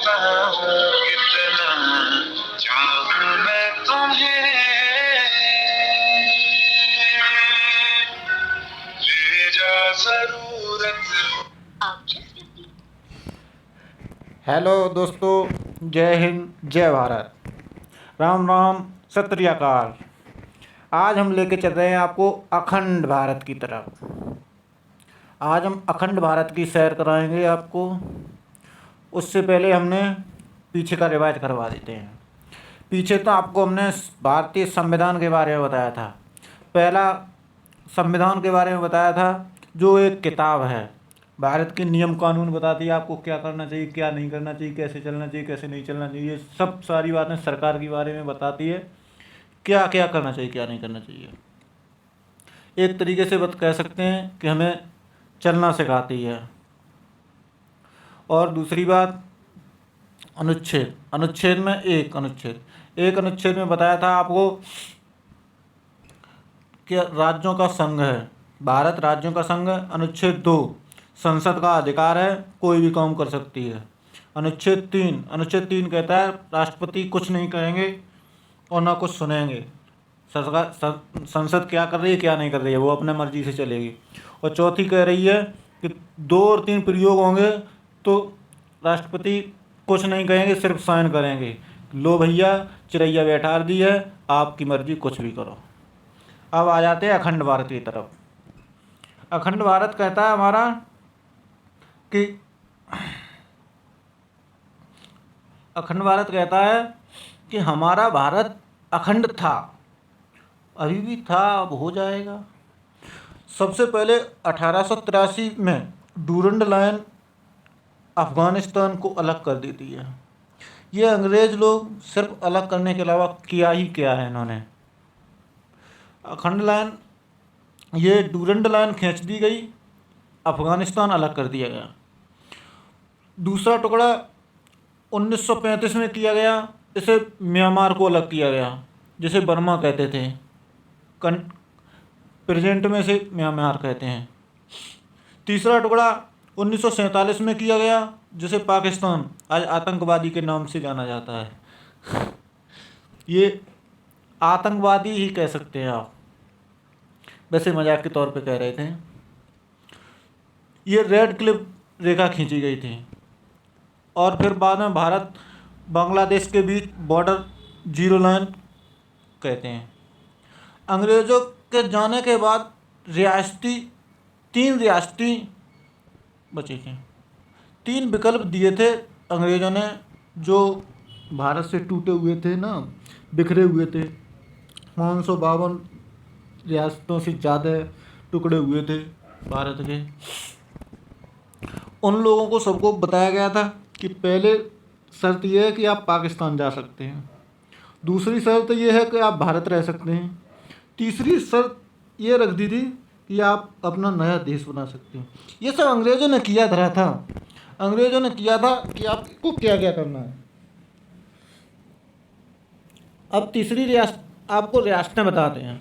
बताऊं कितना चाहूं मैं तुम्हें, ले जा जरूरत। हेलो दोस्तों, जय हिंद, जय भारत, राम राम, सत श्री अकाल। आज हम लेके चल रहे हैं आपको अखंड भारत की तरफ। आज हम अखंड भारत की सैर कराएंगे आपको। उससे पहले हमने पीछे का रिवाज करवा देते हैं। पीछे तो आपको हमने भारतीय संविधान के बारे में बताया था। पहला संविधान के बारे में बताया था, जो एक किताब है। भारत के नियम कानून बताती है आपको क्या करना चाहिए, क्या नहीं करना चाहिए, कैसे चलना चाहिए, कैसे नहीं चलना चाहिए। सब सारी बातें सरकार के बारे में बताती है, क्या क्या करना चाहिए, क्या नहीं करना चाहिए। एक तरीके से कह सकते हैं कि हमें चलना सिखाती है। और दूसरी बात, अनुच्छेद अनुच्छेद में एक अनुच्छेद में बताया था आपको कि राज्यों का संघ है, भारत राज्यों का संघ है। अनुच्छेद 2, संसद का अधिकार है, कोई भी काम कर सकती है। अनुच्छेद 3 कहता है राष्ट्रपति कुछ नहीं कहेंगे और ना कुछ सुनेंगे। सरकार संसद क्या कर रही है, क्या नहीं कर रही है, वो अपने मर्जी से चलेगी। और चौथी कह रही है कि 2 और 3 प्रयोग होंगे तो राष्ट्रपति कुछ नहीं कहेंगे, सिर्फ साइन करेंगे। लो भैया, चिरैया बैठा दी है, आपकी मर्जी, कुछ भी करो। अब आ जाते हैं अखंड भारत की तरफ। अखंड भारत कहता है हमारा कि अखंड भारत कहता है कि हमारा भारत अखंड था, अभी भी था, अब हो जाएगा। सबसे पहले 1883 में डूरंड लाइन अफ़गानिस्तान को अलग कर देती है। ये अंग्रेज़ लोग सिर्फ अलग करने के अलावा किया ही क्या है इन्होंने। अखंड लाइन, ये डूरंड लाइन खींच दी गई, अफ़गानिस्तान अलग कर दिया गया। दूसरा टुकड़ा 1935 में किया गया, इसे म्यांमार को अलग किया गया, जिसे बर्मा कहते थे। प्रेजेंट में से म्यांमार कहते हैं। तीसरा टुकड़ा 1947 में किया गया, जिसे पाकिस्तान आज आतंकवादी के नाम से जाना जाता है। ये आतंकवादी ही कह सकते हैं आप, वैसे मजाक के तौर पे कह रहे थे। ये रेड क्लिफ रेखा खींची गई थी। और फिर बाद में भारत बांग्लादेश के बीच बॉर्डर जीरो लाइन कहते हैं। अंग्रेज़ों के जाने के बाद तीन रियासती बचे थे। 3 विकल्प दिए थे अंग्रेज़ों ने, जो भारत से टूटे हुए थे ना, बिखरे हुए थे। 552 रियासतों से ज़्यादा टुकड़े हुए थे भारत के। उन लोगों को सबको बताया गया था कि पहले शर्त यह है कि आप पाकिस्तान जा सकते हैं, दूसरी शर्त यह है कि आप भारत रह सकते हैं, तीसरी शर्त ये रख दी थी कि आप अपना नया देश बना सकते हैं। ये सब अंग्रेज़ों ने किया धरा था। अंग्रेज़ों ने किया था कि आपको क्या क्या करना है। अब तीसरी रियासत आपको रियासतें बताते हैं।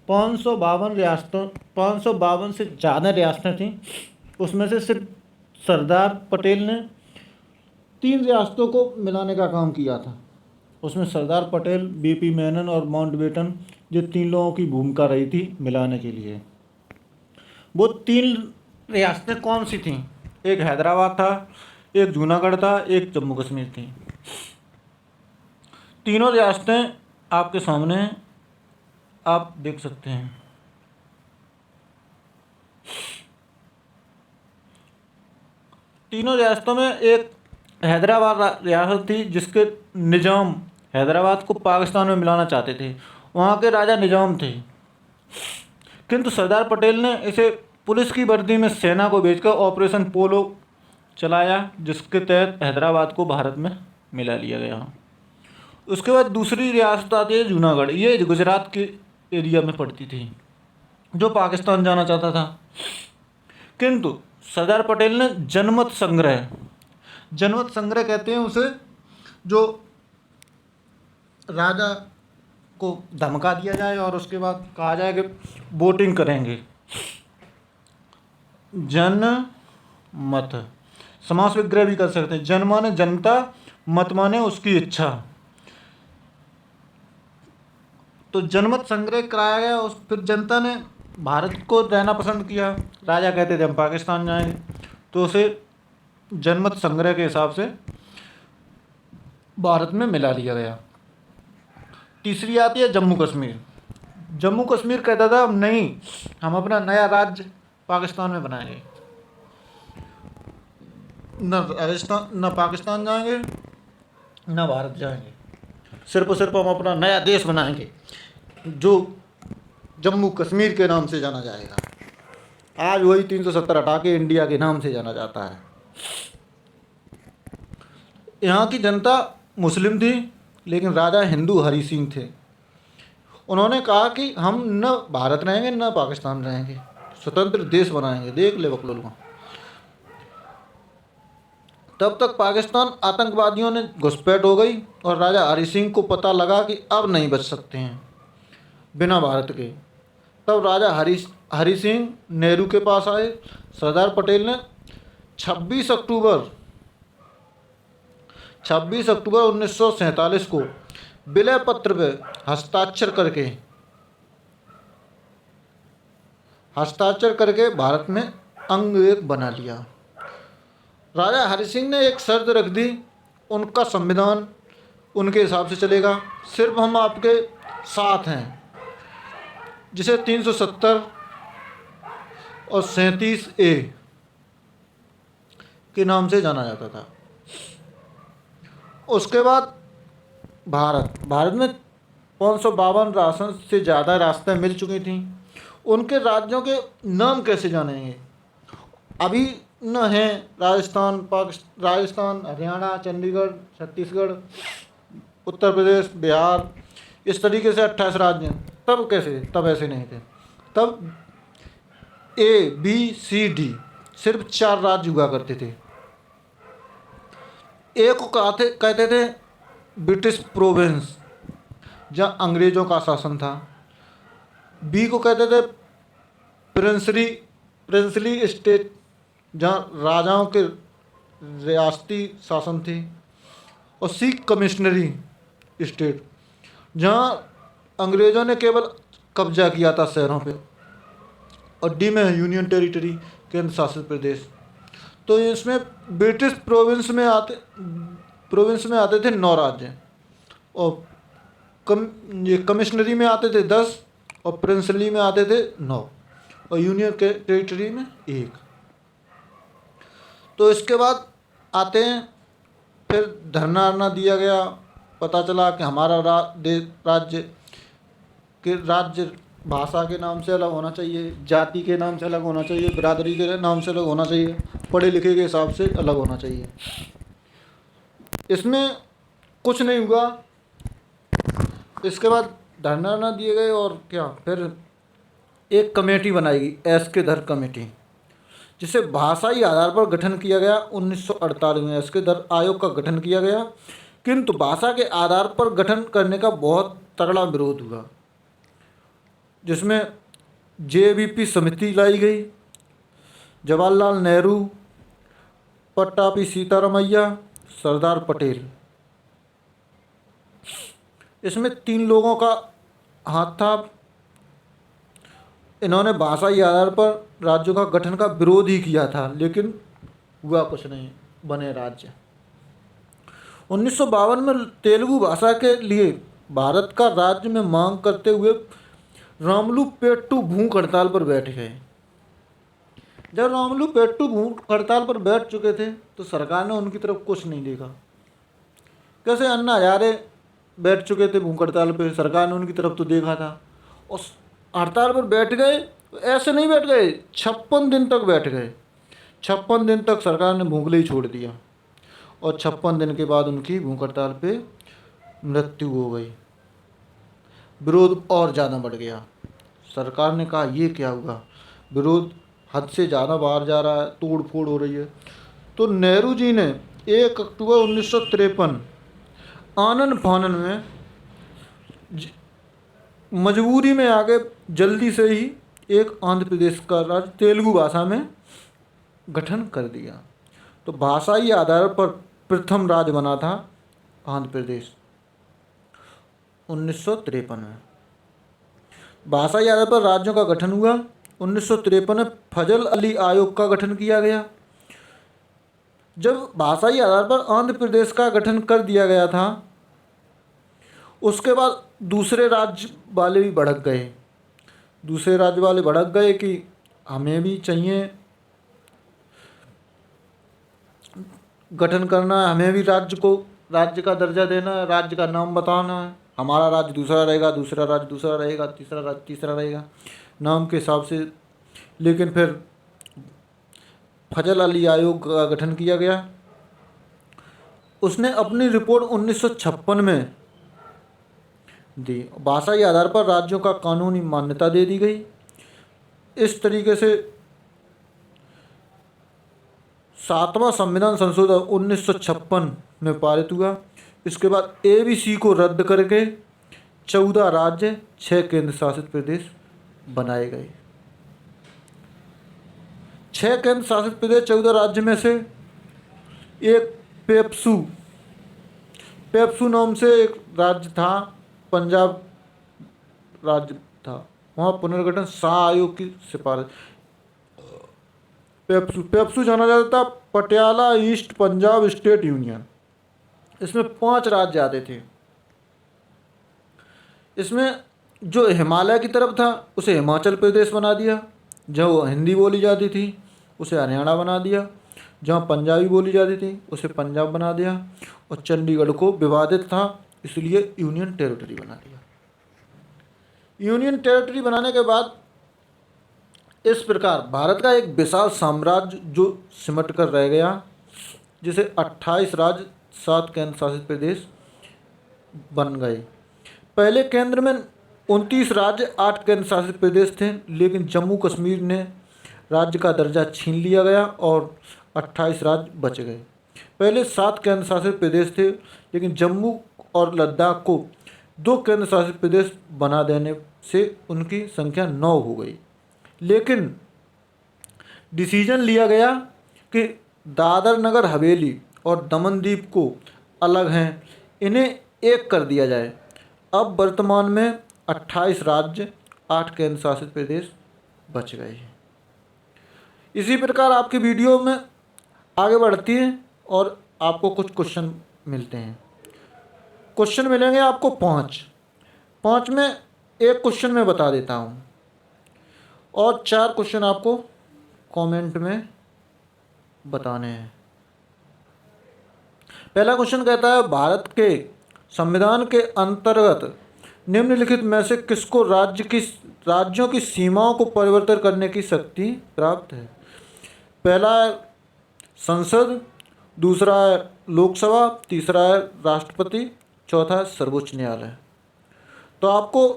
552 से ज़्यादा रियासतें थीं। उसमें से सिर्फ सरदार पटेल ने 3 रियासतों को मिलाने का काम किया था। उसमें सरदार पटेल, बीपी मेनन और माउंटबेटन, ये 3 लोगों की भूमिका रही थी मिलाने के लिए। वो 3 रियासतें कौन सी थीं? एक हैदराबाद था, एक जूनागढ़ था, एक जम्मू कश्मीर थी। तीनों रियासतें आपके सामने हैं, आप देख सकते हैं। तीनों रियासतों में एक हैदराबाद रियासत थी, जिसके निज़ाम हैदराबाद को पाकिस्तान में मिलाना चाहते थे। वहाँ के राजा निज़ाम थे, किंतु सरदार पटेल ने इसे पुलिस की वर्दी में सेना को भेजकर ऑपरेशन पोलो चलाया, जिसके तहत हैदराबाद को भारत में मिला लिया गया। उसके बाद दूसरी रियासत आती है जूनागढ़। ये गुजरात के एरिया में पड़ती थी, जो पाकिस्तान जाना चाहता था। किंतु सरदार पटेल ने जनमत संग्रह कहते हैं उसे, जो राजा को धमका दिया जाए और उसके बाद कहा जाए कि वोटिंग करेंगे। जनमत, समास विग्रह भी कर सकते हैं। जन माने जनता, मत माने उसकी इच्छा। तो जनमत संग्रह कराया गया। उस फिर जनता ने भारत को रहना पसंद किया। राजा कहते थे हम पाकिस्तान जाएंगे, तो उसे जनमत संग्रह के हिसाब से भारत में मिला लिया गया। तीसरी आती है जम्मू कश्मीर। जम्मू कश्मीर कहता था नहीं, हम अपना नया राज्य पाकिस्तान में बनाएंगे, न राजस्थान न पाकिस्तान जाएंगे न भारत जाएंगे, सिर्फ और सिर्फ हम अपना नया देश बनाएंगे जो जम्मू कश्मीर के नाम से जाना जाएगा। आज वही 370 हटा के इंडिया के नाम से जाना जाता है। यहाँ की जनता मुस्लिम थी, लेकिन राजा हिंदू हरि सिंह थे। उन्होंने कहा कि हम न भारत रहेंगे न पाकिस्तान रहेंगे, स्वतंत्र देश बनाएंगे। देख ले बकलोल को। तब तक पाकिस्तान आतंकवादियों ने घुसपैठ हो गई और राजा हरि सिंह को पता लगा कि अब नहीं बच सकते हैं बिना भारत के। तब राजा हरि सिंह नेहरू के पास आए। सरदार पटेल ने 26 अक्टूबर 1947 को विलय पत्र पे हस्ताक्षर करके भारत में अंग एक बना लिया। राजा हरि सिंह ने एक शर्त रख दी, उनका संविधान उनके हिसाब से चलेगा, सिर्फ हम आपके साथ हैं, जिसे 370 और 37A के नाम से जाना जाता था। उसके बाद भारत में 552 राष्ट्र से ज़्यादा रास्तें मिल चुकी थीं। उनके राज्यों के नाम कैसे जानेंगे? अभी न हैं राजस्थान, हरियाणा, चंडीगढ़, छत्तीसगढ़, उत्तर प्रदेश, बिहार, इस तरीके से 28 राज्य हैं। तब कैसे? तब ऐसे नहीं थे। तब ABCD सिर्फ 4 राज्य हुआ करते थे। ए को कहते थे ब्रिटिश प्रोविंस, जहाँ अंग्रेज़ों का शासन था। बी को कहते थे प्रिंसली स्टेट, जहाँ राजाओं के रियासती शासन थे। और सी कमिश्नरी स्टेट, जहाँ अंग्रेज़ों ने केवल कब्जा किया था शहरों पे। और डी में यूनियन टेरिटरी, केंद्र शासित प्रदेश। तो इसमें ब्रिटिश प्रोविंस में आते थे 9 राज्य, और ये कमिश्नरी में आते थे 10, और प्रिंसली में आते थे 9, और यूनियन टेरिटरी में 1। तो इसके बाद आते हैं, फिर धरना दिया गया। पता चला कि हमारा राज्य भाषा के नाम से अलग होना चाहिए, जाति के नाम से अलग होना चाहिए, बिरादरी के नाम से अलग होना चाहिए, पढ़े लिखे के हिसाब से अलग होना चाहिए। इसमें कुछ नहीं हुआ। इसके बाद धरना दिए गए, और क्या, फिर एक कमेटी बनाई गई, एस.के. धर कमेटी, जिसे भाषाई आधार पर गठन किया गया। 1948 में एस.के. धर आयोग का गठन किया गया, किंतु भाषा के आधार पर गठन करने का बहुत तगड़ा विरोध हुआ, जिसमें JVP समिति लाई गई। जवाहरलाल नेहरू, पट्टाभी सीतारामैया, सरदार पटेल, इसमें 3 लोगों का हाथ था। इन्होंने भाषाई आधार पर राज्यों का गठन का विरोध ही किया था, लेकिन हुआ कुछ नहीं, बने राज्य। 1952 में तेलुगु भाषा के लिए भारत का राज्य में मांग करते हुए रामलू पेट्टू भूख हड़ताल पर बैठ गए। जब रामलू पेट्टू भूख हड़ताल पर बैठ चुके थे, तो सरकार ने उनकी तरफ कुछ नहीं देखा। कैसे अन्ना हजारे बैठ चुके थे भूख हड़ताल पर, सरकार ने उनकी तरफ तो देखा था। और हड़ताल पर बैठ गए, ऐसे नहीं बैठ गए, 56 दिन तक बैठ गए। 56 दिन तक सरकार ने भूखले ही छोड़ दिया, और 56 दिन के बाद उनकी भूख हड़ताल पे मृत्यु हो गई। विरोध और ज़्यादा बढ़ गया। सरकार ने कहा ये क्या हुआ, विरोध हद से ज़्यादा बाहर जा रहा है, तोड़ फोड़ हो रही है। तो नेहरू जी ने 1 अक्टूबर 1953 आनन फानन में मजबूरी में आके जल्दी से ही एक आंध्र प्रदेश का राज्य तेलुगु भाषा में गठन कर दिया। तो भाषाई आधार पर प्रथम राज्य बना था आंध्र प्रदेश 1953 में। भाषाई आधार पर राज्यों का गठन हुआ 1953 में। फजल अली आयोग का गठन किया गया। जब भाषाई आधार पर आंध्र प्रदेश का गठन कर दिया गया था, उसके बाद दूसरे राज्य वाले भी भड़क गए। दूसरे राज्य वाले भड़क गए कि हमें भी चाहिए गठन करना है, हमें भी राज्य का दर्जा देना है, राज्य का नाम बताना है। हमारा राज्य दूसरा रहेगा, दूसरा राज्य दूसरा रहेगा, तीसरा राज्य तीसरा रहेगा, नाम के हिसाब से। लेकिन फिर फजल अली आयोग का गठन किया गया। उसने अपनी रिपोर्ट 1956 में दी। भाषाई आधार पर राज्यों का कानूनी मान्यता दे दी गई। इस तरीके से 7वां संविधान संशोधन 1956 में पारित हुआ। इसके बाद ABC को रद्द करके 14 राज्य 6 केंद्र शासित प्रदेश बनाए गए। 6 केंद्र शासित प्रदेश 14 राज्य में से एक पेप्सू नाम से एक राज्य था, पंजाब राज्य था। वहाँ पुनर्गठन शाह आयोग की सिफारिश। पेप्सू जाना जाता था Patiala east Punjab state union. इसमें 5 राज्य आते थे। इसमें जो हिमालय की तरफ था उसे हिमाचल प्रदेश बना दिया, जहाँ हिंदी बोली जाती थी उसे हरियाणा बना दिया, जहाँ पंजाबी बोली जाती थी उसे पंजाब बना दिया, और चंडीगढ़ को विवादित था इसलिए यूनियन टेरिटरी बना दिया। यूनियन टेरिटरी बनाने के बाद इस प्रकार भारत का एक विशाल साम्राज्य जो सिमट कर रह गया, जिसे 28 राज्य 7 केंद्र शासित प्रदेश बन गए। पहले केंद्र में 29 राज्य 8 केंद्र शासित प्रदेश थे, लेकिन जम्मू कश्मीर ने राज्य का दर्जा छीन लिया गया और 28 राज्य बच गए। पहले 7 केंद्र शासित प्रदेश थे, लेकिन जम्मू और लद्दाख को 2 केंद्र शासित प्रदेश बना देने से उनकी संख्या 9 हो गई। लेकिन डिसीजन लिया गया कि दादर नगर हवेली और दमन दीव को अलग हैं, इन्हें एक कर दिया जाए। अब वर्तमान में 28 राज्य 8 केंद्र शासित प्रदेश बच गए हैं। इसी प्रकार आपकी वीडियो में आगे बढ़ती है और आपको कुछ क्वेश्चन मिलते हैं। क्वेश्चन मिलेंगे आपको 5 में एक क्वेश्चन मैं बता देता हूँ और 4 क्वेश्चन आपको कमेंट में बताने हैं। पहला क्वेश्चन कहता है, भारत के संविधान के अंतर्गत निम्नलिखित में से किसको राज्यों की सीमाओं को परिवर्तन करने की शक्ति प्राप्त है? पहला है संसद, दूसरा है लोकसभा, तीसरा है राष्ट्रपति, चौथा है सर्वोच्च न्यायालय। तो आपको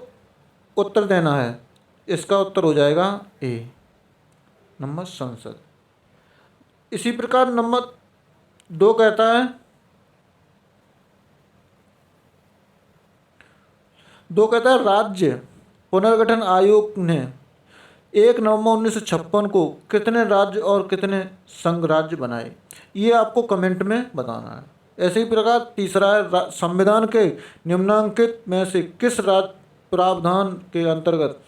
उत्तर देना है। इसका उत्तर हो जाएगा ए, नंबर संसद। इसी प्रकार नंबर 2 कहता है, 2 कहता है राज्य पुनर्गठन आयोग ने 1 नवंबर 1956 को कितने राज्य और कितने संघ राज्य बनाए? ये आपको कमेंट में बताना है। ऐसे ही प्रकार तीसरा है, संविधान के निम्नांकित में से किस प्रावधान के अंतर्गत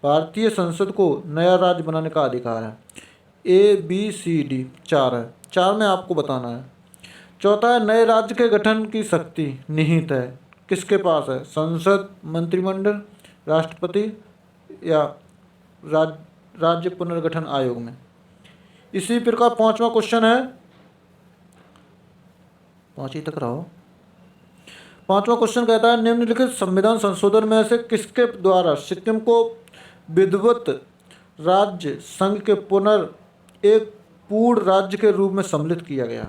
भारतीय संसद को नया राज्य बनाने का अधिकार है? ABCD 4 है, 4 में आपको बताना है। चौथा है, नए राज्य के गठन की शक्ति निहित है किसके पास है? संसद, मंत्रिमंडल, राष्ट्रपति या राज्य पुनर्गठन आयोग में। इसी प्रकार 5वां क्वेश्चन है, 5 ही तक रहो। 5वां क्वेश्चन कहता है, निम्नलिखित संविधान संशोधन में से किसके द्वारा सिक्किम को विधिवत राज्य संघ के एक पूर्ण राज्य के रूप में सम्मिलित किया गया?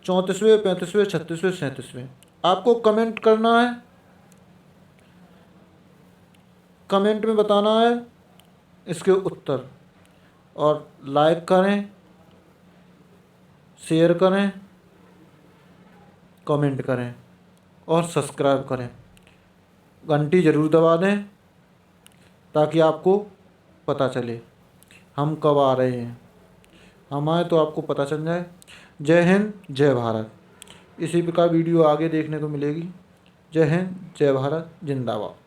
34वें, 35वें, 36वें, 37वें। आपको कमेंट करना है, कमेंट में बताना है इसके उत्तर, और लाइक करें, शेयर करें, कमेंट करें और सब्सक्राइब करें। घंटी ज़रूर दबा दें ताकि आपको पता चले हम कब आ रहे हैं। हम आए तो आपको पता चल जाए। जय हिंद, जय भारत। इसी प्रकार वीडियो आगे देखने को मिलेगी। जय हिंद, जय भारत, जिंदाबाद।